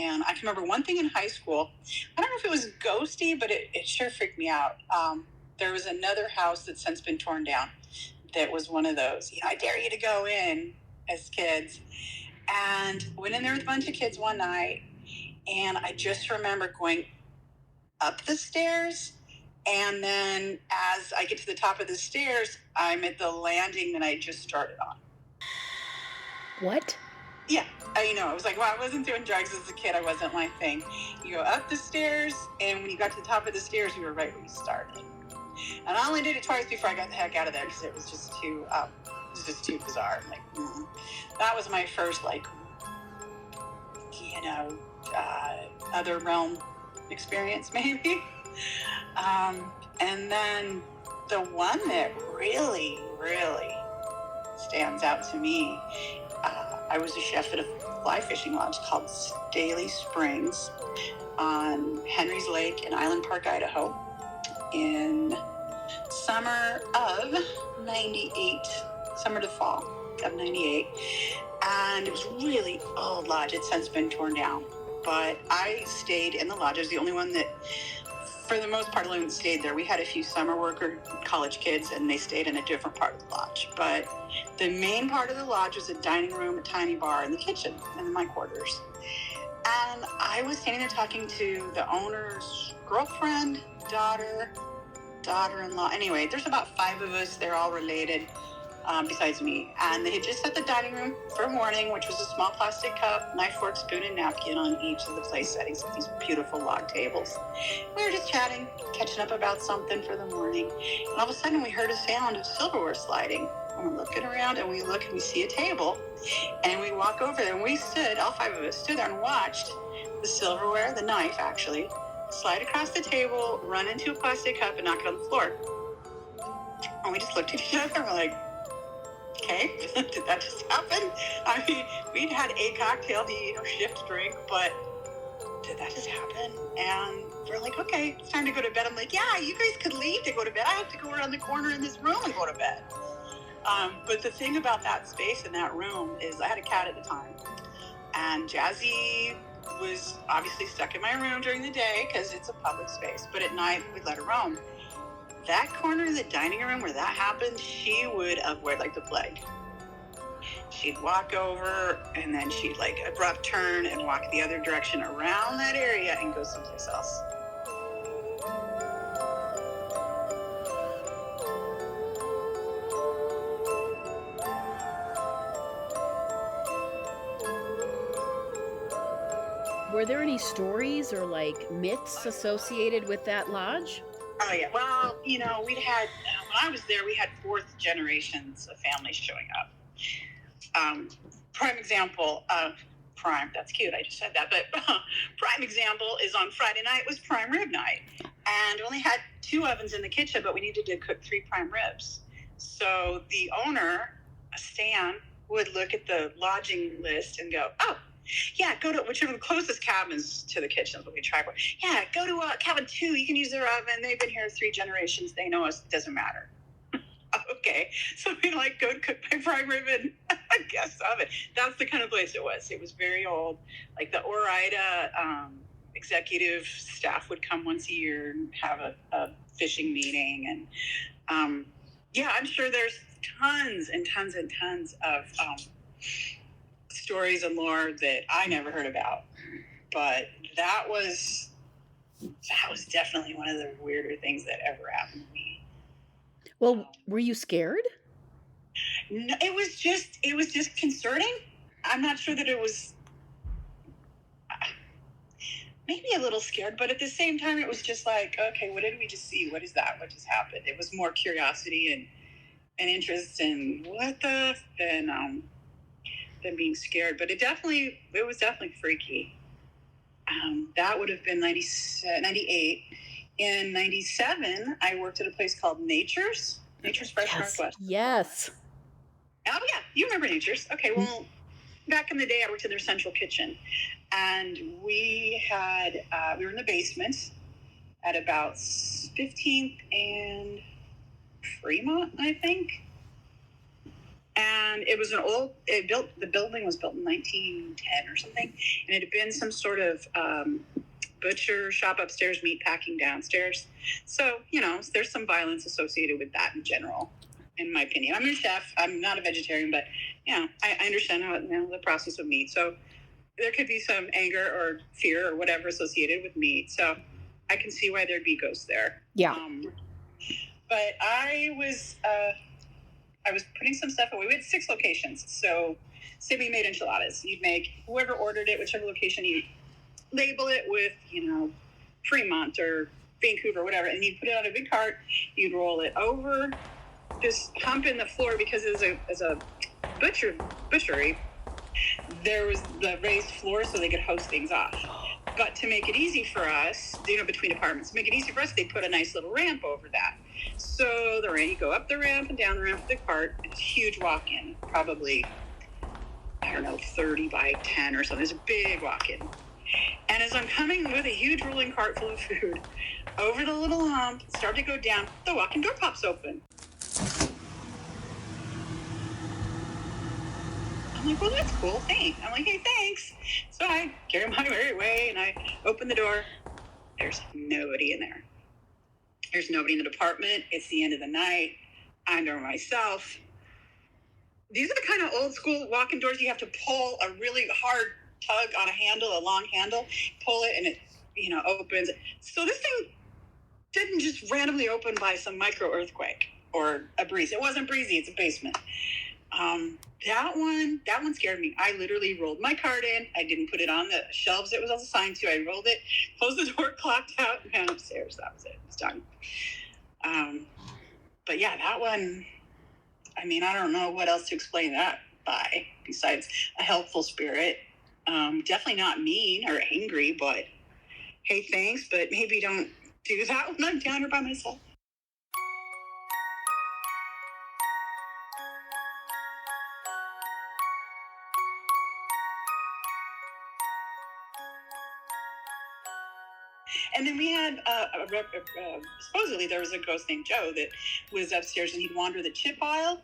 And I can remember one thing in high school. I don't know if it was ghosty, but it sure freaked me out. There was another house that's since been torn down that was one of those, I dare you to go in as kids. And went in there with a bunch of kids one night. And I just remember going up the stairs. And then as I get to the top of the stairs, I'm at the landing that I just started on. What? Yeah, I was like, well, I wasn't doing drugs as a kid. I wasn't my thing. You go up the stairs, and when you got to the top of the stairs, you were right where you started. And I only did it twice before I got the heck out of there because it was just too bizarre. Like, that was my first, other realm experience, maybe. And then the one that really, really stands out to me, I was a chef at a fly fishing lodge called Staley Springs on Henry's Lake in Island Park, Idaho, in summer of 98, summer to fall of 98. And it was a really old lodge. It's since been torn down. But I stayed in the lodge. I was the only one that, for the most part, alone stayed there. We had a few summer worker college kids, and they stayed in a different part of the lodge. But the main part of the lodge was a dining room, a tiny bar, and the kitchen, and then my quarters. And I was standing there talking to the owner's girlfriend, daughter-in-law. Anyway, there's about 5 of us. They're all related. Besides me. And they had just set the dining room for morning, which was a small plastic cup, knife, fork, spoon, and napkin on each of the place settings with these beautiful log tables. We were just chatting, catching up about something for the morning. And all of a sudden we heard a sound of silverware sliding. And we're looking around and we look and we see a table. And we walk over there and we stood, all 5 of us stood there and watched the silverware, the knife actually, slide across the table, run into a plastic cup and knock it on the floor. And we just looked at each other and we're like, okay, did that just happen? I mean, we'd had a cocktail, the shift drink, but did that just happen? And we're like, okay, it's time to go to bed. I'm like, yeah, you guys could leave to go to bed. I have to go around the corner in this room and go to bed. But the thing about that space in that room is I had a cat at the time. And Jazzy was obviously stuck in my room during the day because it's a public space. But at night, we'd let her roam. That corner of the dining room where that happened, she would avoid like the plague. She'd walk over and then she'd abrupt turn and walk the other direction around that area and go someplace else. Were there any stories or myths associated with that lodge? Oh, yeah. Well, we'd had, when I was there, we had 4th generations of families showing up. Prime example, that's cute, I just said that, but prime example is on Friday night was prime rib night. And we only had 2 ovens in the kitchen, but we needed to cook 3 prime ribs. So the owner, Stan, would look at the lodging list and go, oh, yeah, go to whichever the closest cabins to the kitchen is what we try for. Yeah, go to cabin 2. You can use their oven. They've been here 3 generations. They know us. It doesn't matter. Okay. So we go to cook my prime rib in a guest oven. That's the kind of place it was. It was very old. Like the Ore-Ida executive staff would come once a year and have a fishing meeting. And I'm sure there's tons and tons and tons of stories and lore that I never heard about, but that was definitely one of the weirder things that ever happened to me. Well, were you scared? No, it was just concerning. I'm not sure that it was maybe a little scared, but at the same time, it was just like, okay, what did we just see? What is that? What just happened? It was more curiosity and interest in what the than being scared, but it was definitely freaky. That would have been 98. In 97, I worked at a place called Nature's Fresh Northwest. Yes. Oh yeah, you remember Nature's. Okay, well, back in the day, I worked in their central kitchen, and we were in the basement at about 15th and Fremont, I think. And And it was the building was built in 1910 or something. And it had been some sort of butcher shop upstairs, meat packing downstairs. So, there's some violence associated with that in general, in my opinion. I'm a chef. I'm not a vegetarian, but, I understand the process of meat. So there could be some anger or fear or whatever associated with meat. So I can see why there'd be ghosts there. Yeah. But I was putting some stuff away. We had 6 locations. So say we made enchiladas. You'd make whoever ordered it, whichever location, you label it with, Fremont or Vancouver, whatever, and you put it on a big cart. You'd roll it over this hump in the floor because it was a butchery. There was the raised floor so they could hose things off. But to make it easy for us, between apartments, to make it easy for us, they put a nice little ramp over that. So you go up the ramp and down the ramp with the cart. It's a huge walk-in, probably, 30 by 10 or something. It's a big walk-in. And as I'm coming with a huge rolling cart full of food over the little hump, start to go down, the walk-in door pops open. I'm like, well, that's cool. Thanks. I'm like, hey, thanks. So I carry my merry way and I open the door. There's nobody in there. There's nobody in the department. It's the end of the night. I'm there myself. These are the kind of old school walk-in doors you have to pull a really hard tug on a handle, a long handle, pull it and it, opens. So this thing didn't just randomly open by some micro earthquake or a breeze. It wasn't breezy. It's a basement. That one scared me. I literally rolled my cart in. I didn't put it on the shelves it was assigned to. I rolled it, closed the door, clocked out, and ran upstairs. That was it. It was done. But yeah, that one, I don't know what else to explain that by besides a helpful spirit. Definitely not mean or angry, but hey, thanks, but maybe don't do that when I'm down here by myself. And then we had, supposedly there was a ghost named Joe that was upstairs and he'd wander the chip aisle,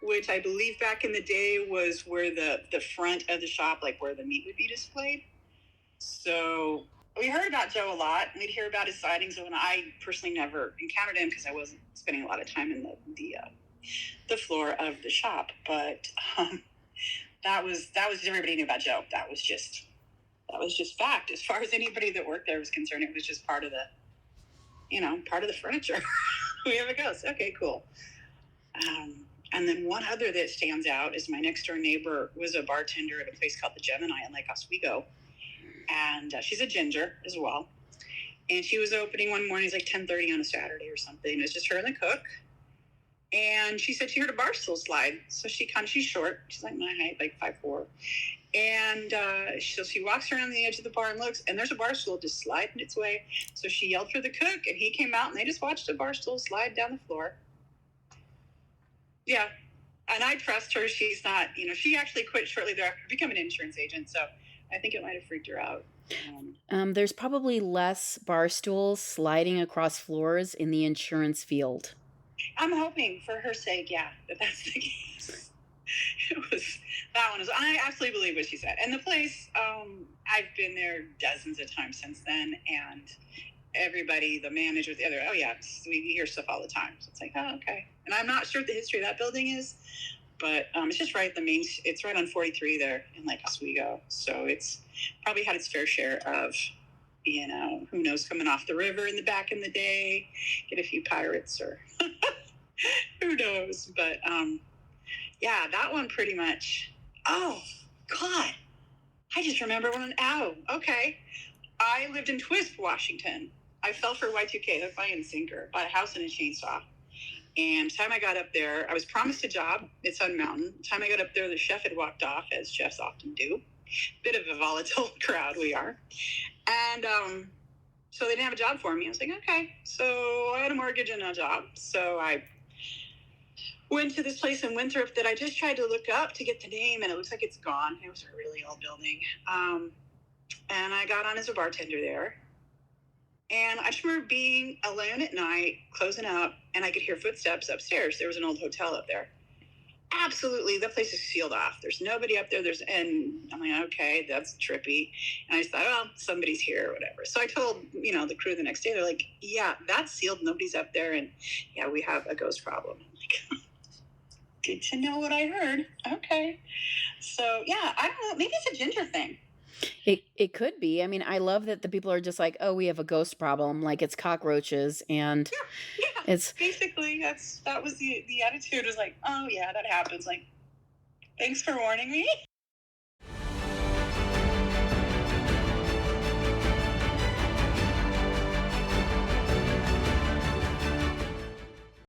which I believe back in the day was where the front of the shop, like where the meat would be displayed. So we heard about Joe a lot. We'd hear about his sightings, and I personally never encountered him because I wasn't spending a lot of time in the floor of the shop. But that was everybody knew about Joe. That was just fact. As far as anybody that worked there was concerned, it was just part of the furniture. We have a ghost. Okay, cool. And then one other that stands out is my next door neighbor was a bartender at a place called the Gemini in Lake Oswego. And she's a ginger as well. And she was opening one morning, it was like 10:30 on a Saturday or something. It was just her and the cook. And she said she heard a bar stool slide. So she's short. She's like my height, like 5'4". And so she walks around the edge of the bar and looks, and there's a bar stool just sliding its way. So she yelled for the cook, and he came out, and they just watched a bar stool slide down the floor. Yeah. And I trust her. She's not, she actually quit shortly thereafter to become an insurance agent. So I think it might have freaked her out. There's probably less bar stools sliding across floors in the insurance field. I'm hoping for her sake, that's the case. I absolutely believe what she said. And the place, I've been there dozens of times since then, and everybody, the manager, the other, we hear stuff all the time. So it's like, oh, okay. And I'm not sure what the history of that building is, but it's just right at it's right on 43 there in Lake Oswego. So it's probably had its fair share of, who knows, coming off the river in the back in the day, get a few pirates or who knows. But that one pretty much. Oh, God. I just remember okay. I lived in Twisp, Washington. I fell for Y2K, hook, line, and sinker, bought a house and a chainsaw. And the time I got up there, I was promised a job at Sun Mountain. The time I got up there, the chef had walked off, as chefs often do. Bit of a volatile crowd we are. And so they didn't have a job for me. I was like, okay. So I had a mortgage and a job. So I went to this place in Winthrop that I just tried to look up to get the name, and it looks like it's gone. It was a really old building. And I got on as a bartender there. And I just remember being alone at night, closing up, and I could hear footsteps upstairs. There was an old hotel up there. Absolutely, the place is sealed off. There's nobody up there. And I'm like, okay, that's trippy. And I just thought, oh, somebody's here or whatever. So I told, the crew the next day. They're like, yeah, that's sealed. Nobody's up there, and yeah, we have a ghost problem. I'm like, good to know what I heard. Okay, so yeah, I don't know. Maybe it's a ginger thing. It could be. I mean, I love that the people are just like, oh, we have a ghost problem, like it's cockroaches, and Yeah, it's basically that was the attitude. Was like, oh yeah, that happens. Like, thanks for warning me.